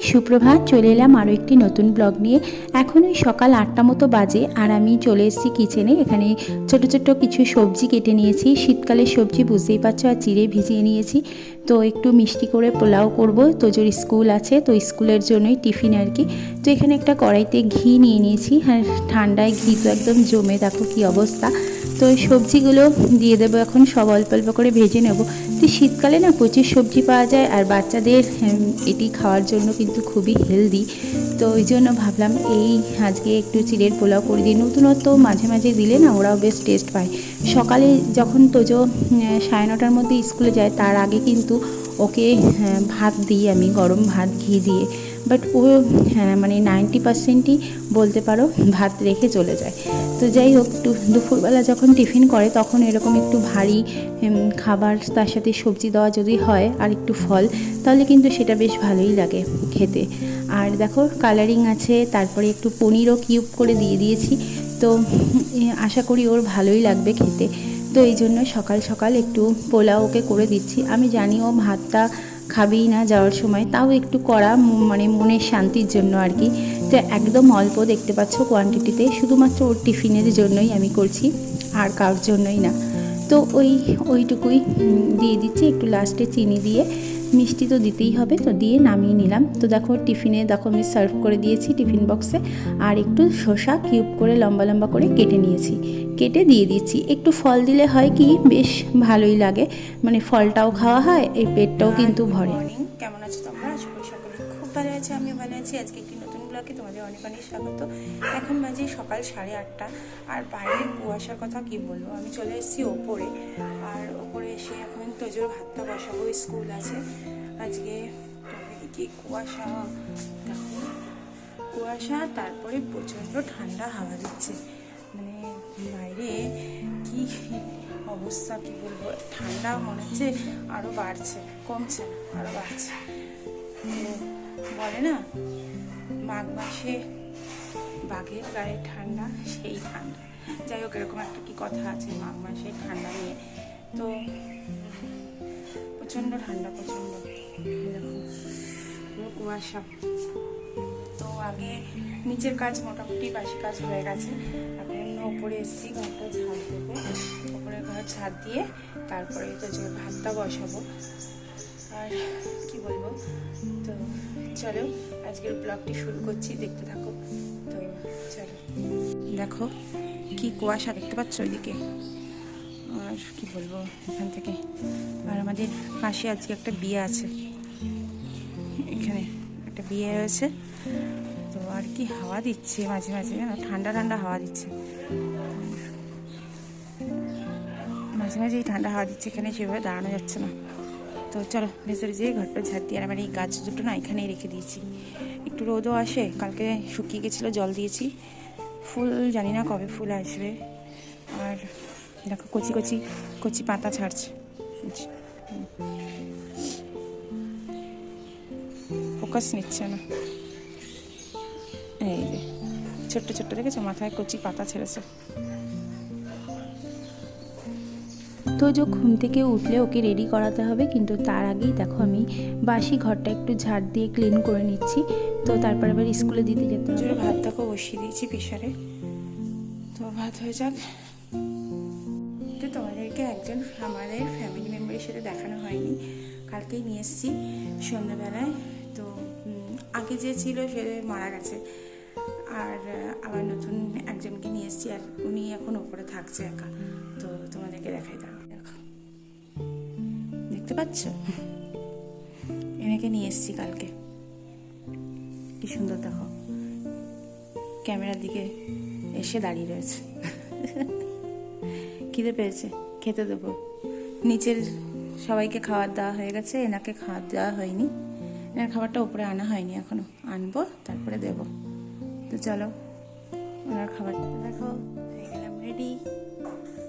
সুপ্রভাত, চলে এলাম আরও একটি নতুন ব্লগ নিয়ে। এখন ওই সকাল 8টা মতো বাজে আর আমি চলে এসেছি কিচেনে। এখানে ছোট ছোট কিছু সবজি কেটে নিয়েছি, শীতকালের সবজি বুঝতেই পারছো, আর চিড়ে ভিজিয়ে নিয়েছি। তো একটু মিষ্টি করে পোলাও করব, তোজোর স্কুল আছে, তো স্কুলের জন্যই টিফিন আর কি। তো এখানে একটা কড়াইতে ঘি নিয়ে নিয়েছি, হ্যাঁ ঠান্ডায় ঘি তো একদম জমে, দেখো কী অবস্থা। তো এই সবজিগুলো দিয়ে দেবো এখন, সব অল্প অল্প করে ভেজে নেব। তো শীতকালে না প্রচুর সবজি পাওয়া যায়, আর বাচ্চাদের এটি খাওয়ার জন্য কিন্তু খুবই হেলদি। তো ওই জন্য ভাবলাম এই আজকে একটু চিড়ের পোলাও করে দিই, নতুনত্ব মাঝে মাঝে দিলে না ওরাও বেশ টেস্ট পায়। সকালে যখন তোজো 9:30টার মধ্যে স্কুলে যায়, তার আগে কিন্তু ওকে ভাত দিই আমি, গরম ভাত ঘি দিয়ে। বাট ও মানে 90%ই বলতে পারো ভাত রেখে চলে যায়। তো যাই হোক, দুপুরবেলা যখন টিফিন করে তখন এরকম একটু ভারী খাবার, তার সাথে সবজি দেওয়া যদি হয় আর একটু ফল, তাহলে কিন্তু সেটা বেশ ভালোই লাগে খেতে। আর দেখো কালারিং আছে, তারপরে একটু পনিরও কিউব করে দিয়ে দিয়েছি। তো আশা করি ওর ভালোই লাগবে খেতে। তো এই জন্য সকাল সকাল একটু পোলাও ওকে করে দিচ্ছি। আমি জানি ও ভাতটা খাবেই না যাওয়ার সময়, তাও একটু করা মানে মনের শান্তির জন্য আর কি। তো একদম অল্প দেখতে পাচ্ছ কোয়ান্টিটিতে, শুধুমাত্র ওর টিফিনের জন্যই আমি করছি, আর কারোর জন্যই না। তো ওইটুকুই দিয়ে দিচ্ছি, একটু লাস্টে চিনি দিয়ে, মিষ্টি তো দিতেই হবে, তো দিয়ে নামিয়ে নিলাম। তো দেখো টিফিনে দেখো আমি সার্ভ করে দিয়েছি টিফিন বক্সে। আর একটু শসা কিউব করে লম্বা লম্বা করে কেটে নিয়েছি, কেটে দিয়ে দিচ্ছি। একটু ফল দিলে হয় কি বেশ ভালোই লাগে, মানে ফলটাও খাওয়া হয়, এই পেটটাও কিন্তু ভরে। কেমন আছো তোমরা? আশা করি সকলে খুব ভালো আছে, আমিও ভালো আছি। আজকে একটি নতুন ব্লগে তোমাদের অনেক অনেক স্বাগত। এখন বাজে সকাল 8:30, আর বাইরে কুয়াশার কথা কি বলবো। আমি চলে এসেছি ওপরে, আর ওপরে এসে এখন তোজোর ভাতটা বসাবো, স্কুল আছে আজকে। কি কুয়াশা দেখো, কুয়াশা, তারপরে প্রচণ্ড ঠান্ডা হাওয়া দিচ্ছে, মানে বাইরে কি অবস্থা কি বলবো। ঠান্ডা মনে হচ্ছে আরও বাড়ছে, কমছে না, আরও বাড়ছে। বলে না মাঘ মাসে বাঘের গায়ে ঠান্ডা, সেই ঠান্ডা। যাই হোক, এরকম একটা কি কথা আছে মাঘ মাসে ঠান্ডা নিয়ে। তো প্রচণ্ড ঠান্ডা, প্রচণ্ড এরকম পুরো কুয়াশা। তো আগে নিচের কাজ মোটামুটি বাসি কাজ হয়ে গেছে, এখন ওপরে এসেছি ঘরটা ঝাড় দেবো। ওপরে ঘর ঝাড় দিয়ে তারপরে তো যে ভাতটা বসাবো, আর কি বলবো। তো চলো আজকের ব্লগটি শুরু করছি, দেখতে থাকো। তো চলো, দেখো কি কুয়াশা দেখতে পাচ্ছ ওইদিকে, আর কি বলবো এখান থেকে। আর আমাদের পাশে আজকে একটা বিয়ে আছে, এখানে একটা বিয়ে রয়েছে। তো আর কি হাওয়া দিচ্ছে মাঝে মাঝে, ঠান্ডা ঠান্ডা হাওয়া দিচ্ছে, মাঝে মাঝে এই ঠান্ডা হাওয়া দিচ্ছে, এখানে সেভাবে দাঁড়ানো যাচ্ছে না। তো চলো ভেতরে যেয়ে ঘরটা ঝাড় দিয়ে। আর আমার এই গাছ দুটো না এখানেই রেখে দিয়েছি, একটু রোদও আসে, কালকে শুকিয়ে গেছিলো, জল দিয়েছি। ফুল জানি না কবে ফুল আসবে। আর দেখো কচি কচি কচি পাতা ছাড়ছে, ফোকাস নিচ্ছে না। এই যে ছোট্ট ছোট্ট দেখেছো, মাথায় কচি পাতা ছেড়েছে। তোজো ঘুম থেকে উঠলে ওকে রেডি করাতে হবে, কিন্তু তার আগেই দেখো আমি বাসি ঘরটা একটু ঝাড় দিয়ে ক্লিন করে নিচ্ছি। তো তারপর আবার স্কুলে দিতে যেতে হবে। ভাতটাকে বসিয়ে দিয়েছি প্রেশারে, তো ভাত হয়ে যাক। তো তোমাদেরকে একজন আমাদের ফ্যামিলি মেম্বারের সাথে দেখানো হয়নি, কালকেই নিয়ে এসেছি সন্ধ্যাবেলায়। তো আগে যে ছিল সে মারা গেছে, আর আবার নতুন একজনকে নিয়ে এসেছি, আর উনি এখন ওপরে থাকছে একা। তো তোমাদেরকে দেখাই, দাঁড়াও দেখো, দেখতে পাচ্ছ, এনেকে নিয়ে এসেছি কালকে। কি সুন্দর দেখো, ক্যামেরার দিকে এসে দাঁড়িয়ে রয়েছে। খিদে পেয়েছে, খেতে দেবো। নিচের সবাইকে খাবার দেওয়া হয়ে গেছে, এনাকে খাবার দেওয়া হয়নি, এনার খাবারটা উপরে আনা হয়নি এখনো, আনবো তারপরে দেবো। তো চলো ওনার খাবারটা দেখো, হয়ে গেলাম রেডি,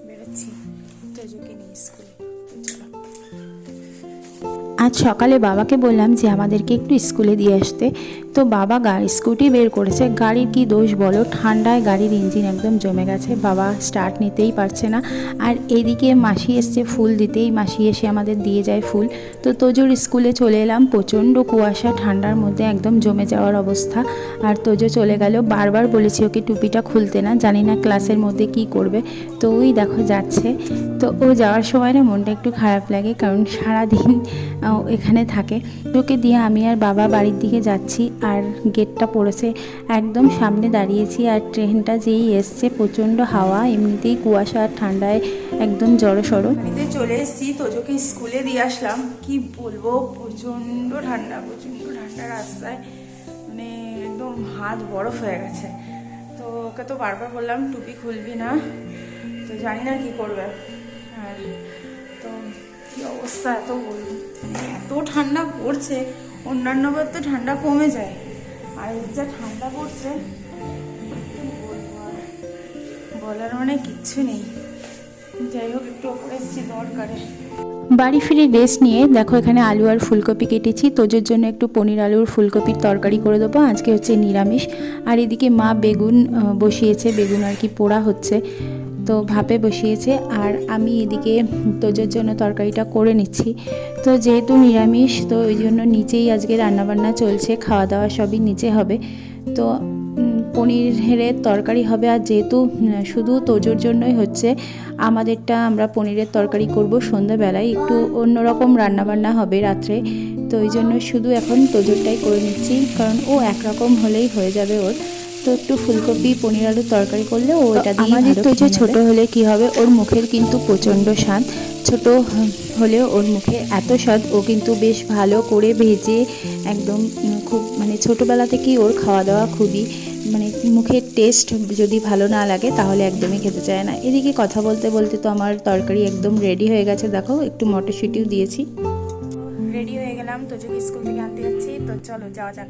বেরোচ্ছি তোজোকে নিয়ে স্কুলে। চলো, আজ সকালে বাবাকে বললাম যে আমাদেরকে একটু স্কুলে দিয়ে আসতে। তো বাবা স্কুটি বের করেছে। গাড়ির কি দোষ বলো, ঠান্ডায় গাড়ির ইঞ্জিন একদম জমে গেছে, বাবা স্টার্ট নিতেই পারছে না। আর এদিকে মাসি এসছে ফুল দিতেই, মাসি এসে আমাদের দিয়ে যায় ফুল। তো তোজোর স্কুলে চলে এলাম, প্রচণ্ড কুয়াশা, ঠান্ডার মধ্যে একদম জমে যাওয়ার অবস্থা। আর তোজো চলে গেল, বারবার বলেছি ওকে টুপিটা খুলতে না, জানি না ক্লাসের মধ্যে কি করবে। তো ওই দেখো যাচ্ছে। তো ও যাওয়ার সময় না মনটা একটু খারাপ লাগে, কারণ সারাদিন এখানে থাকে। ওকে দিয়ে আমি আর বাবা বাড়ির দিকে যাচ্ছি। আর গেটটা পড়েছে, একদম সামনে দাঁড়িয়েছি। আর ট্রেনটা যেই এসছে, প্রচণ্ড হাওয়া, এমনিতেই কুয়াশা আর ঠান্ডায় একদম জড়সড়। বাড়িতে চলে এসেছি, তোজোকে স্কুলে দিয়ে আসলাম। কি বলবো, প্রচণ্ড ঠান্ডা রাস্তায়, মানে একদম হাত বরফ হয়ে গেছে। তো ওকে তো বারবার বললাম টুপি খুলবি না, তো জানি না কি করবে। আর তো কি অবস্থা, এত ঠান্ডা পড়ছে। অন্যান্য বার তো ঠান্ডা কমে যায়, আর যা ঠান্ডা পড়ছে বলার মানে কিচ্ছু নেই। যাই হোক, একটু ওপরে এসেছি দরকারে। বাড়ি ফিরে রেস্ট নিয়ে দেখো এখানে আলু আর ফুলকপি কেটেছি। তোজোর জন্য একটু পনির আলুর ফুলকপির তরকারি করে দেবো, আজকে হচ্ছে নিরামিষ। আর এদিকে মা বেগুন বসিয়েছে, বেগুন আর কি পোড়া হচ্ছে, তো ভাপে বসিয়েছে। আর আমি এদিকে তোজোর জন্য তরকারিটা করে নিচ্ছি। তো যেহেতু নিরামিষ, তো ওই জন্য নিচেই আজকে রান্নাবান্না চলছে, খাওয়া দাওয়া সবই নিচে হবে। তো পনিরের তরকারি হবে। আর যেহেতু শুধু তোজোর জন্যই হচ্ছে, আমাদেরটা আমরা পনিরের তরকারি করব সন্ধ্যাবেলায়, একটু অন্যরকম রান্নাবান্না হবে রাত্রে। তো ওই জন্য শুধু এখন তোজোরটাই করে নিচ্ছি, কারণ ও একরকম হলেই হয়ে যাবে ওর। তো একটু ফুলকপি পনির আলুর তরকারি করলে ও এটা দিয়ে আমাদের তোজো ছোট হলে কি হবে, ওর মুখের কিন্তু প্রচণ্ড স্বাদ। ছোট হলেও ওর মুখে এত স্বাদ, ও কিন্তু বেশ ভালো করে ভেজে একদম খুব, মানে ছোটোবেলা থেকেই ওর খাওয়া দাওয়া খুবই, মানে মুখের টেস্ট যদি ভালো না লাগে তাহলে একদমই খেতে চায় না। এদিকে কথা বলতে বলতে তো আমার তরকারি একদম রেডি হয়ে গেছে, দেখো একটু মটরশুঁটিও দিয়েছি। রেডি হয়ে গেলাম, তোজোকে স্কুল থেকে আনতে যাচ্ছি। তো চলো যাওয়া যাক।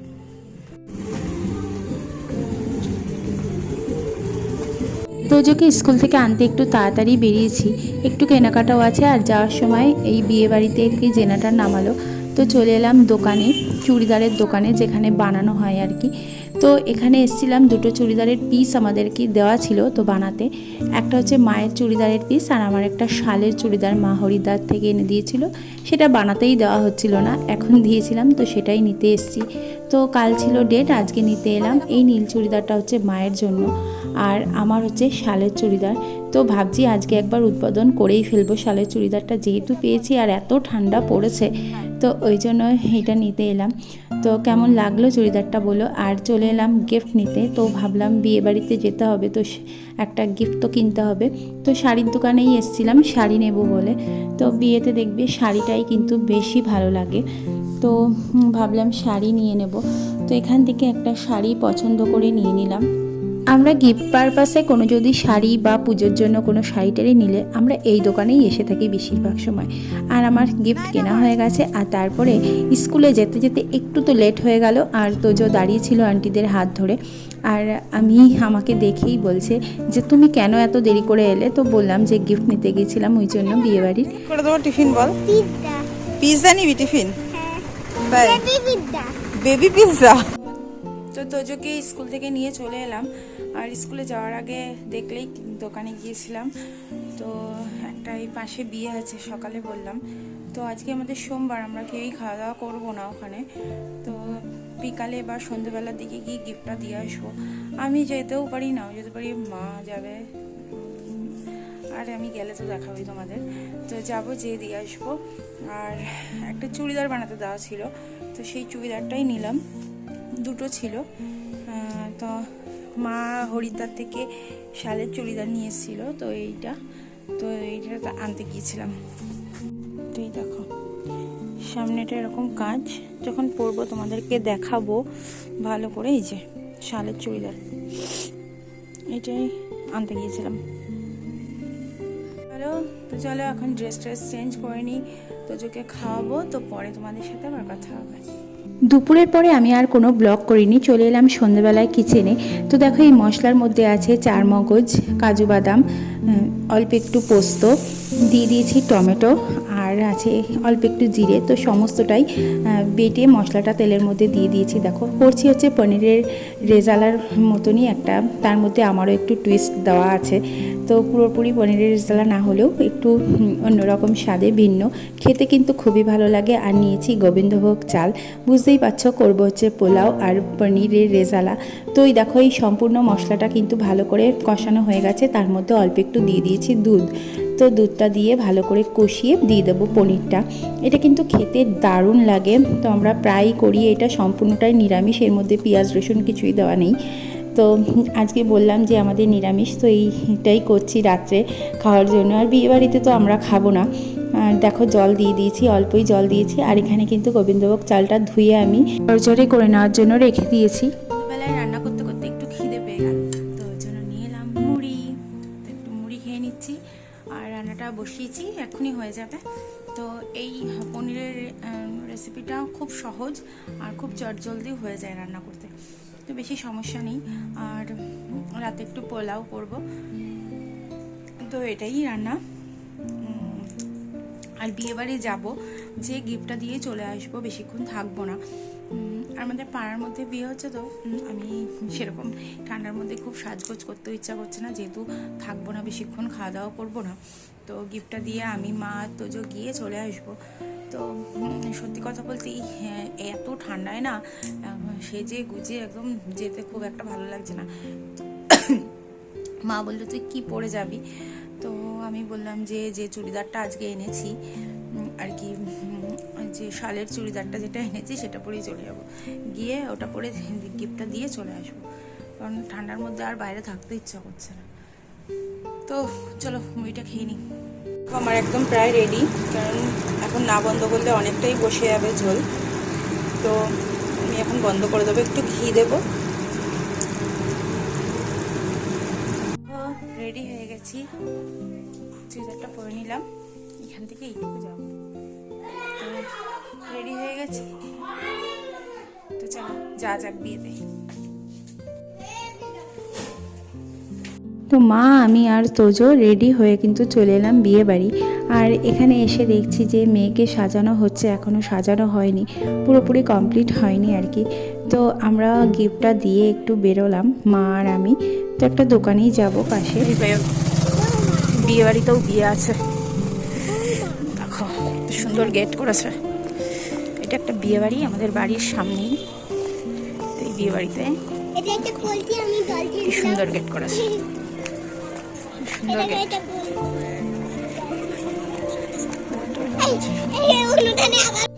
তোজোকে স্কুল থেকে আনতে একটু তাড়াতাড়ি বেরিয়েছি, একটু কেনাকাটাও আছে। আর যাওয়ার সময় এই বিয়ে বাড়িতে কি জেনারেটর নামালো, তো চলে এলাম দোকানে, চুড়িদারের দোকানে, যেখানে বানানো হয় আর কি। তো এখানে এসেছিলাম, দুটো চুড়িদারের পিস আমাদেরকে দেওয়া ছিল তো বানাতে। একটা হচ্ছে মায়ের চুড়িদারের পিস, আর আমার একটা শালের চুড়িদার মা হরিদ্বার থেকে এনে দিয়েছিল, সেটা বানাতেই দেওয়া হচ্ছিল না, এখন দিয়েছিলাম, তো সেটাই নিতে এসেছি। তো কাল ছিল ডেট, আজকে নিতে এলাম। এই নীল চুড়িদারটা হচ্ছে মায়ের জন্য, আর আমার হচ্ছে শালের চুড়িদার। তো ভাবছি আজকে একবার উদ্বোধন করেই ফেলবো শালের চুড়িদারটা, যেহেতু পেয়েছি আর এত ঠান্ডা পড়েছে, তো ওই জন্য এটা নিতে এলাম। তো কেমন লাগলো চুড়িদারটা বলো। আর চলে এলাম গিফট নিতে, তো ভাবলাম বিয়ে বাড়িতে যেতে হবে, তো একটা গিফট তো কিনতে হবে। তো শাড়ির দোকানেই এসেছিলাম শাড়ি নেব বলে। তো বিয়েতে দেখবে শাড়িটাই কিন্তু বেশি ভালো লাগে, তো ভাবলাম শাড়ি নিয়ে নেব। তো এখান থেকে একটা শাড়ি পছন্দ করে নিয়ে নিলাম। আমরা গিফট পারপাসে কোনো যদি শাড়ি বা পুজোর জন্য কোনো শাড়ি টাড়ি নিলে আমরা এই দোকানেই এসে থাকি বেশিরভাগ সময়। আর আমার গিফট কেনা হয়ে গেছে। আর তারপরে স্কুলে যেতে যেতে একটু তো লেট হয়ে গেল, আর তোজো দাঁড়িয়েছিল আন্টিদের হাত ধরে। আর আমাকে দেখেই বলছে যে তুমি কেন এত দেরি করে এলে। তো বললাম যে গিফট নিতে গিয়েছিলাম ওই জন্য বিয়েবাড়ির। করে দেবো টিফিন, বল। পিৎজা নিবি টিফিন? Baby pizza. তো তোজোকে স্কুল থেকে নিয়ে চলে এলাম। আর স্কুলে যাওয়ার আগে দেখলেই দোকানে গিয়েছিলাম, তো একটা এই পাশে বিয়ে আছে, সকালে বললাম। তো আজকে আমাদের সোমবার, আমরা কেউই খাওয়া দাওয়া করবো না ওখানে। তো বিকালে বা সন্ধ্যেবেলার দিকে গিয়ে গিফটটা দিয়ে আসবো। আমি যেতেও পারি, নাও যেতে পারি, মা যাবে, আর আমি গেলে তো দেখাবই তোমাদের। তো যাবো, যেয়ে দিয়ে আসবো। আর একটা চুড়িদার বানাতে দেওয়া ছিল, তো সেই চুড়িদারটাই নিলাম, দুটো ছিল। তো মা হরিদ্বার থেকে শালের চুড়িদার নিয়ে এসেছিলো, তো এইটা আনতে গিয়েছিলাম। তো এই দেখো সামনেটা এরকম কাজ, যখন পরবো তোমাদেরকে দেখাবো ভালো করে। এই যে শালের চুড়িদার, এটাই আনতে গিয়েছিলাম। তো চলো এখন ড্রেস চেঞ্জ করে নিই, তোজোকে খাওয়াবো, তো পরে তোমাদের সাথে আবার কথা হবে। দুপুরের পরে আমি আর কোনো ব্লগ করিনি, চলে এলাম সন্ধ্যেবেলায় কিচেনে। তো দেখো এই মশলার মধ্যে আছে চারমগজ, কাজু বাদাম, অল্প একটু পোস্ত, দিয়ে দিয়েছি টমেটো, আর আছে অল্প একটু জিরে, তো সমস্তটাই বেটে মশলাটা তেলের মধ্যে দিয়ে দিয়েছি। দেখো করছি হচ্ছে পনিরের রেজালার মতনই একটা, তার মধ্যে আমারও একটু টুইস্ট দেওয়া আছে। তো পুরোপুরি পনিরের রেজালা না হলেও একটু অন্যরকম স্বাদে ভিন্ন, খেতে কিন্তু খুবই ভালো লাগে। আর নিয়েছি গোবিন্দভোগ চাল, বুঝতেই পারছো করবো হচ্ছে পোলাও আর পনিরের রেজালা। তো এই দেখো এই সম্পূর্ণ মশলাটা কিন্তু ভালো করে কষানো হয়ে গেছে, তার মধ্যে অল্প একটু দিয়ে দিয়েছি দুধ। তো দুধটা দিয়ে ভালো করে কষিয়ে দিয়ে দেবো পনিরটা। এটা কিন্তু খেতে দারুণ লাগে, তো আমরা প্রায়ই করি। এটা সম্পূর্ণটাই নিরামিষ, এর মধ্যে পেঁয়াজ রসুন কিছুই দেওয়া নেই। তো আজকে বললাম যে আমাদের নিরামিষ, তো এইটাই করছি রাত্রে খাওয়ার জন্য। আর বিয়েবাড়িতে তো আমরা খাবো না। আর দেখো জল দিয়ে দিয়েছি, অল্পই জল দিয়েছি। আর এখানে কিন্তু গোবিন্দভোগ চালটা ধুয়ে আমি জড়জড়ে করে নেওয়ার জন্য রেখে দিয়েছি। দুবেলায় রান্না করতে করতে একটু খিদে পেয়ে গেল, তো ওই জন্য নিয়ে এলাম মুড়ি। তো একটু মুড়ি খেয়ে নিচ্ছি, আর রান্নাটা বসিয়েছি, এখনই হয়ে যাবে। তো এই পনিরের রেসিপিটা খুব সহজ আর খুব চটজলদি হয়ে যায় রান্না করতে, তো বেশি সমস্যা নেই। আর রাতে একটু পোলাও করব, তো এটাই রান্না। আর বিয়েবাড়ি যাব, যে গিফটটা দিয়ে চলে আসবো, বেশিক্ষণ থাকবো না। আমাদের পাড়ার মধ্যে বিয়ে হচ্ছে, তো আমি সেরকম ঠান্ডার মধ্যে খুব সাজগোজ করতেও ইচ্ছা করছে না, যেহেতু থাকবো না বেশিক্ষণ, খাওয়া দাওয়া করবো না। তো গিফটটা দিয়ে আমি মা তোজো গিয়ে চলে আসবো। তো সত্যি কথা বলতে এত ঠান্ডায় না সেজে গুজে একদম যেতে খুব একটা ভালো লাগছে না। মা বললো তুই কি পরে যাবি, তো আমি বললাম যে চুড়িদারটা আজকে এনেছি আর কি, যে শালের চুড়িদারটা যেটা এনেছি সেটা পরেই চলে যাব, গিয়ে ওটা পরে গিফটটা দিয়ে চলে আসবো, কারণ ঠান্ডার মধ্যে আর বাইরে থাকতে ইচ্ছা করছে না। তো চলো মুড়িটা খেয়ে নিই। আমার একদম প্রায় রেডি, কারণ এখন না বন্ধ করলে অনেকটাই বসে যাবে ঝোল। তো আমি এখন বন্ধ করে দেবো, একটু ঘি দেবো। রেডি হয়ে গেছি, চুড়িদারটা পরে নিলাম, এখান থেকে এইটুকু যাবো। তো রেডি হয়ে গেছি, তো চলো যা যাক বিয়েতে। তো মা আমি আর তোজো রেডি হয়ে কিন্তু চলে এলাম বিয়ে বাড়ি। আর এখানে এসে দেখছি যে মেয়েকে সাজানো হচ্ছে, এখনও সাজানো হয়নি, পুরোপুরি কমপ্লিট হয়নি আর কি। তো আমরা গিফটটা দিয়ে একটু বেরোলাম মা আর আমি। তো একটা দোকানেই যাব পাশে, বিয়ে বাড়িতেও বিয়ে আছে, দেখো সুন্দর গেট করেছে। এটা একটা বিয়ে বাড়ি আমাদের বাড়ির সামনেই, এই বিয়ে বাড়িতে কি সুন্দর গেট করেছে, সুন্দর গেট।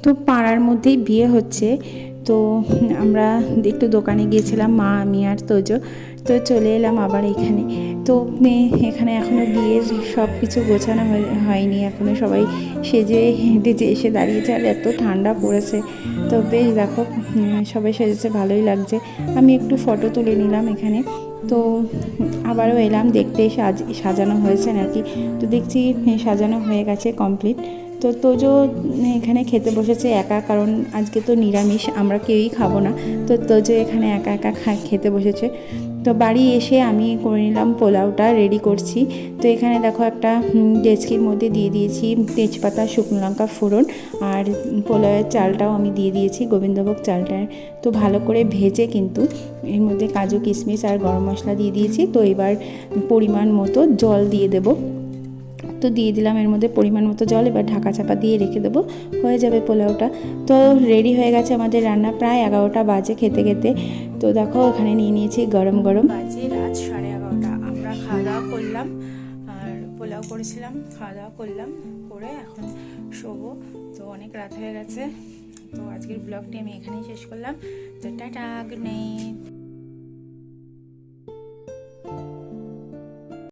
তো পাড়ার মধ্যেই বিয়ে হচ্ছে, তো আমরা একটু দোকানে গিয়েছিলাম মা আমি আর তোজো। তো চলে এলাম আবার এখানে। তো এখানে এখনও বিয়ের সব কিছু গোছানো হয়নি, এখনও সবাই সেজে হেঁটেছে এসে দাঁড়িয়েছে, আর এত ঠান্ডা পড়েছে। তো বেশ দেখো সবাই সেজেছে, ভালোই লাগছে। আমি একটু ফটো তুলে নিলাম এখানে। তো আবারও এলাম দেখতে, সাজানো হয়েছে নাকি। তো দেখছি সাজানো হয়ে গেছে কমপ্লিট। তো তোজো এখানে খেতে বসেছে একা, কারণ আজকে তো নিরামিষ, আমরা কেউই খাবো না। তো তোজো এখানে একা একা খেতে বসেছে। তো বাড়ি এসে আমি করে নিলাম পোলাওটা রেডি করছি। তো এখানে দেখো একটা ডেচকির মধ্যে দিয়ে দিয়েছি তেজপাতা, শুকনো লঙ্কা ফোড়ন, আর পোলাওয়ের চালটাও আমি দিয়ে দিয়েছি, গোবিন্দভোগ চালটা। তো ভালো করে ভেজে কিন্তু এর মধ্যে কাজু কিশমিশ আর গরম মশলা দিয়ে দিয়েছি। তো এবার পরিমাণ মতো জল দিয়ে দেবো। তো দিয়ে দিলাম এর মধ্যে পরিমাণ মতো জল, এবার ঢাকা চাপা দিয়ে রেখে দেবো, হয়ে যাবে পোলাওটা। তো রেডি হয়ে গেছে আমাদের রান্না, প্রায় 11টা বাজে খেতে খেতে। তো দেখো এখানে নিয়ে নিয়েছি গরম গরম, বাজে রাত 11:30। আমরা খাওয়া দাওয়া করলাম, আর পোলাও করেছিলাম, খাওয়া দাওয়া করলাম, করে এখন শোবো। তো অনেক রাত হয়ে গেছে। তো আজকের ব্লগটি আমি এখানেই শেষ করলাম। তো টাটা, গুড নাইট।